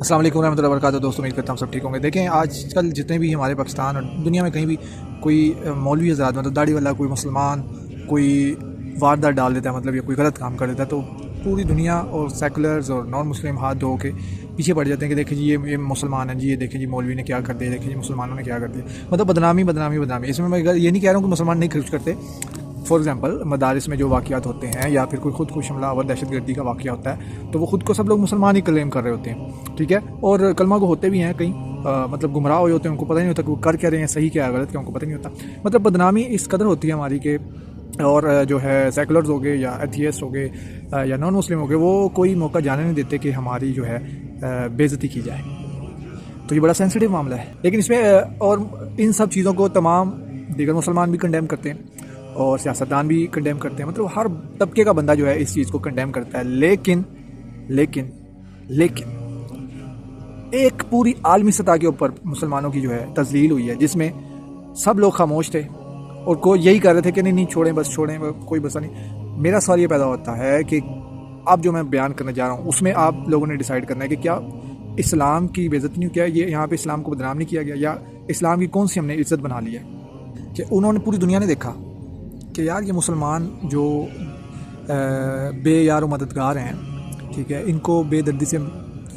السلام علیکم ورحمۃ اللہ وبرکاتہ۔ دوستوں امید کرتا ہوں سب ٹھیک ہوں گے۔ دیکھیں آج کل جتنے بھی ہمارے پاکستان اور دنیا میں کہیں بھی کوئی مولوی حضرات مطلب داڑھی والا کوئی مسلمان کوئی واردات ڈال دیتا ہے مطلب یا کوئی غلط کام کر دیتا ہے تو پوری دنیا اور سیکولرز اور نان مسلم ہاتھ دھو کے پیچھے پڑ جاتے ہیں کہ دیکھیں جی یہ مسلمان ہیں جی، یہ دیکھیں جی مولوی نے کیا کر دیا، دیکھیں جی مسلمانوں نے کیا کر دیا، مطلب بدنامی بدنامی بدنامی۔ اس میں یہ نہیں کہہ رہا ہوں کہ مسلمان نہیں خرچ کرتے۔ فار ایگزامپل مدارس میں جو واقعات ہوتے ہیں یا پھر کوئی خود کو حملہ آور دہشت گردی کا واقعہ ہوتا ہے تو وہ خود کو سب لوگ مسلمان ہی کلیم کر رہے ہوتے ہیں، ٹھیک ہے، اور کلمہ کو ہوتے بھی ہیں کہیں مطلب گمراہ ہوئے ہوتے ہیں، ان کو پتہ نہیں ہوتا کہ وہ کر کیا رہے ہیں، صحیح کیا ہے غلط کیا، ان کو پتہ نہیں ہوتا۔ مطلب بدنامی اس قدر ہوتی ہے ہماری کہ اور جو ہے سیکولرز ہو گئے یا ایتھیسٹ ہو گئے یا نان مسلم ہو گئے، وہ کوئی موقع جانے نہیں دیتے کہ ہماری جو ہے بے عزتی کی جائے۔ تو یہ بڑا سینسٹیو معاملہ ہے، لیکن اس میں اور ان سب چیزوں کو تمام دیگر مسلمان بھی کنڈیم کرتے ہیں اور سیاستدان بھی کنڈیم کرتے ہیں، مطلب ہر طبقے کا بندہ جو ہے اس چیز کو کنڈیم کرتا ہے۔ لیکن لیکن لیکن ایک پوری عالمی سطح کے اوپر مسلمانوں کی جو ہے تذلیل ہوئی ہے جس میں سب لوگ خاموش تھے اور کوئی یہی کہہ رہے تھے کہ نہیں چھوڑیں بس چھوڑیں، کوئی بس نہیں۔ میرا سوال یہ پیدا ہوتا ہے کہ اب جو میں بیان کرنے جا رہا ہوں اس میں آپ لوگوں نے ڈیسائیڈ کرنا ہے کہ کیا اسلام کی بے عزتی نہیں کیا، یہ یہاں پہ اسلام کو بدنام نہیں کیا گیا، یا اسلام کی کون سی ہم نے عزت بنا لی ہے کہ انہوں نے پوری دنیا نے دیکھا کہ یار یہ مسلمان جو بے یار و مددگار ہیں، ٹھیک ہے، ان کو بے دردی سے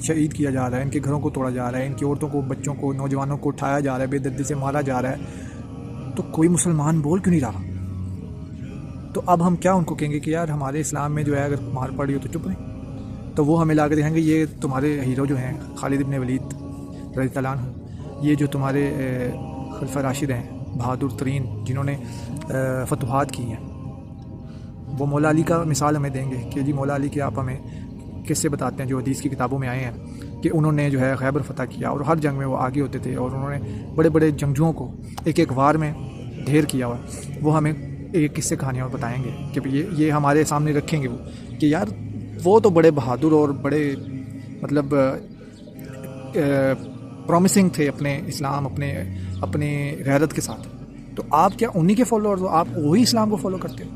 شہید کیا جا رہا ہے، ان کے گھروں کو توڑا جا رہا ہے، ان کی عورتوں کو بچوں کو نوجوانوں کو اٹھایا جا رہا ہے، بے دردی سے مارا جا رہا ہے، تو کوئی مسلمان بول کیوں نہیں رہا؟ تو اب ہم کیا ان کو کہیں گے کہ یار ہمارے اسلام میں جو ہے اگر مار پڑی ہو تو چپ رہیں؟ تو وہ ہمیں لا کے دکھائیں گے یہ تمہارے ہیرو جو ہیں خالد ابن ولید رضی اللہ عنہ، یہ جو تمہارے خلفۂ راشد ہیں بہادر ترین جنہوں نے فتوحات کی ہیں، وہ مولا علی کا مثال ہمیں دیں گے کہ جی مولا علی کے آپ ہمیں کس سے بتاتے ہیں جو حدیث کی کتابوں میں آئے ہیں کہ انہوں نے جو ہے خیبر فتح کیا اور ہر جنگ میں وہ آگے ہوتے تھے اور انہوں نے بڑے بڑے جنگجوؤں کو ایک ایک وار میں ڈھیر کیا ہوا۔ وہ ہمیں ایک قصے کہانیاں بتائیں گے کہ یہ ہمارے سامنے رکھیں گے وہ کہ یار وہ تو بڑے بہادر اور بڑے مطلب پرومسنگ تھے اپنے اسلام اپنے غیرت کے ساتھ، تو آپ کیا انہی کے فالوورز ہو؟ آپ وہی اسلام کو فالو کرتے ہو؟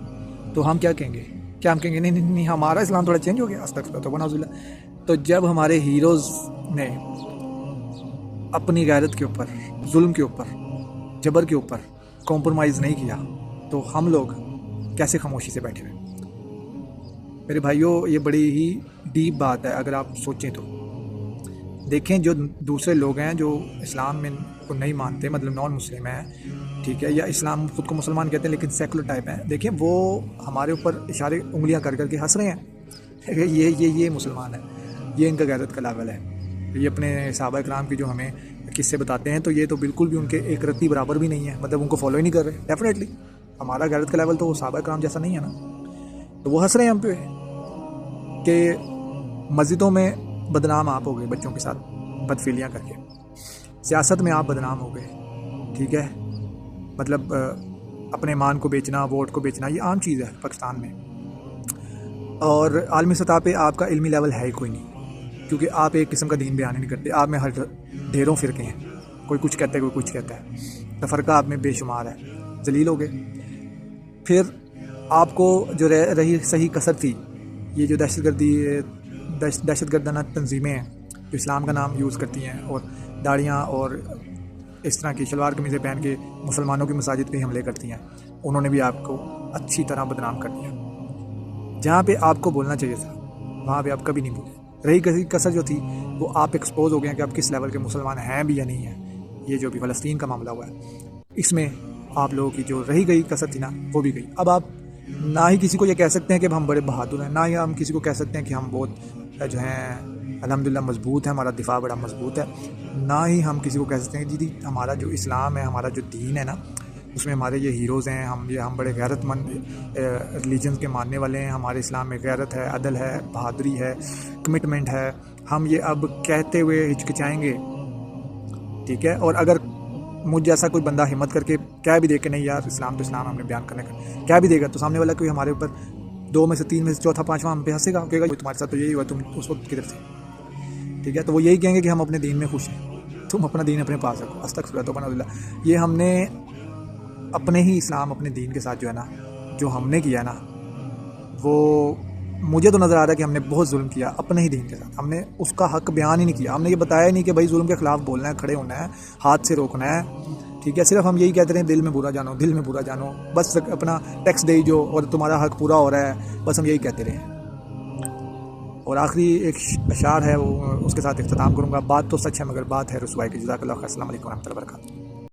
تو ہم کیا کہیں گے؟ کیا ہم کہیں گے نہیں ہمارا اسلام تھوڑا چینج ہو گیا؟ استغفر اللہ نعوذ باللہ۔ تو جب ہمارے ہیروز نے اپنی غیرت کے اوپر، ظلم کے اوپر، جبر کے اوپر کمپرومائز نہیں کیا تو ہم لوگ کیسے خاموشی سے بیٹھے ہوئے؟ میرے بھائیوں یہ بڑی ہی ڈیپ بات ہے اگر آپ سوچیں تو۔ دیکھیں جو دوسرے لوگ ہیں جو اسلام میں کو نہیں مانتے، مطلب نان مسلم ہیں، ٹھیک ہے، یا اسلام خود کو مسلمان کہتے ہیں لیکن سیکولر ٹائپ ہیں، دیکھیں وہ ہمارے اوپر اشارے انگلیاں کر کر کے ہنس رہے ہیں یہ مسلمان ہے، یہ ان کا غیرت کا لیول ہے۔ یہ اپنے صحابہ کرام کی جو ہمیں قصے بتاتے ہیں تو یہ تو بالکل بھی ان کے ایک رتی برابر بھی نہیں ہے، مطلب ان کو فالو ہی نہیں کر رہے۔ ڈیفینیٹلی ہمارا غیرت کا لیول تو وہ صحابہ کرام جیسا نہیں ہے نا، تو وہ ہنس رہے ہیں ہم پہ کہ مسجدوں میں بدنام آپ ہو گئے بچوں کے ساتھ بدفعلیاں کر کے، سیاست میں آپ بدنام ہو گئے، ٹھیک ہے، مطلب اپنے مان کو بیچنا، ووٹ کو بیچنا یہ عام چیز ہے پاکستان میں، اور عالمی سطح پہ آپ کا علمی لیول ہے ہی کوئی نہیں، کیونکہ آپ ایک قسم کا دین بیان نہیں کرتے، آپ میں ہر ڈھیروں فرقے ہیں، کوئی کچھ کہتا ہے کوئی کچھ کہتا ہے، تفرقہ آپ میں بے شمار ہے، ذلیل ہو گئے۔ پھر آپ کو جو رہی صحیح کثر تھی، یہ جو دہشت گردانہ تنظیمیں ہیں جو اسلام کا نام یوز کرتی ہیں اور داڑیاں اور اس طرح کی شلوار قمیضیں پہن کے مسلمانوں کی مساجد پہ حملے کرتی ہیں، انہوں نے بھی آپ کو اچھی طرح بدنام کر دیا۔ جہاں پہ آپ کو بولنا چاہیے تھا وہاں پہ آپ کبھی نہیں بولے، رہی کثر جو تھی وہ آپ ایکسپوز ہو گئے ہیں کہ آپ کس لیول کے مسلمان ہیں بھی یا نہیں ہیں۔ یہ جو بھی فلسطین کا معاملہ ہوا ہے اس میں آپ لوگوں کی جو رہی گئی کثر تھی نا وہ بھی گئی۔ اب آپ نہ ہی کسی کو یہ کہہ سکتے ہیں کہ ہم بڑے بہادر ہیں، نہ ہی ہم کسی کو کہہ سکتے ہیں کہ ہم بہت جو ہیں الحمدللہ مضبوط ہے، ہمارا دفاع بڑا مضبوط ہے، نہ ہی ہم کسی کو کہہ سکتے ہیں کہ جی ہمارا جو اسلام ہے، ہمارا جو دین ہے نا اس میں ہمارے یہ ہیروز ہیں، ہم بڑے غیرت مند ریلیجنز کے ماننے والے ہیں، ہمارے اسلام میں غیرت ہے، عدل ہے، بہادری ہے، کمٹمنٹ ہے، ہم یہ اب کہتے ہوئے ہچکچائیں گے، ٹھیک ہے۔ اور اگر مجھ جیسا کوئی بندہ ہمت کر کے کہہ بھی دے کہ نہیں یار اسلام تو اسلام ہم نے بیان کرنے کا کیا بھی دے گا، تو سامنے والا کوئی ہمارے اوپر 2 میں سے 3 میں سے چوتھا پانچواں ہم پہ ہنسے گا، کہے گا تمہارے ساتھ تو یہی ہوا، تم اس وقت کدھر تھے، ٹھیک ہے۔ تو وہ یہی کہیں گے کہ ہم اپنے دین میں خوش ہیں، تم اپنا دین اپنے پاس رکھو، استغفر اللہ توبہ اللہ۔ یہ ہم نے اپنے ہی اسلام اپنے دین کے ساتھ جو ہے نا جو ہم نے کیا نا وہ مجھے تو نظر آ رہا ہے کہ ہم نے بہت ظلم کیا اپنے ہی دین کے ساتھ. ہم نے اس کا حق بیان ہی نہیں کیا. ہم نے یہ بتایا ہی نہیں کہ بھائی ظلم کے خلاف بولنا ہے, کھڑے ہونا ہے, ہاتھ سے روکنا ہے. ٹھیک ہے, صرف ہم یہی کہتے رہے دل میں برا جانو, دل میں برا جانو, بس اپنا ٹیکس دے جو اور تمہارا حق پورا ہو رہا ہے, بس ہم یہی کہتے رہے. اور آخری ایک اشعار ہے, وہ اس کے ساتھ اختتام کروں گا. بات تو سچ ہے مگر بات ہے رسوائی کی. جزاک اللہ خیر. السلام علیکم ورحمۃ اللہ وبرکاتہ.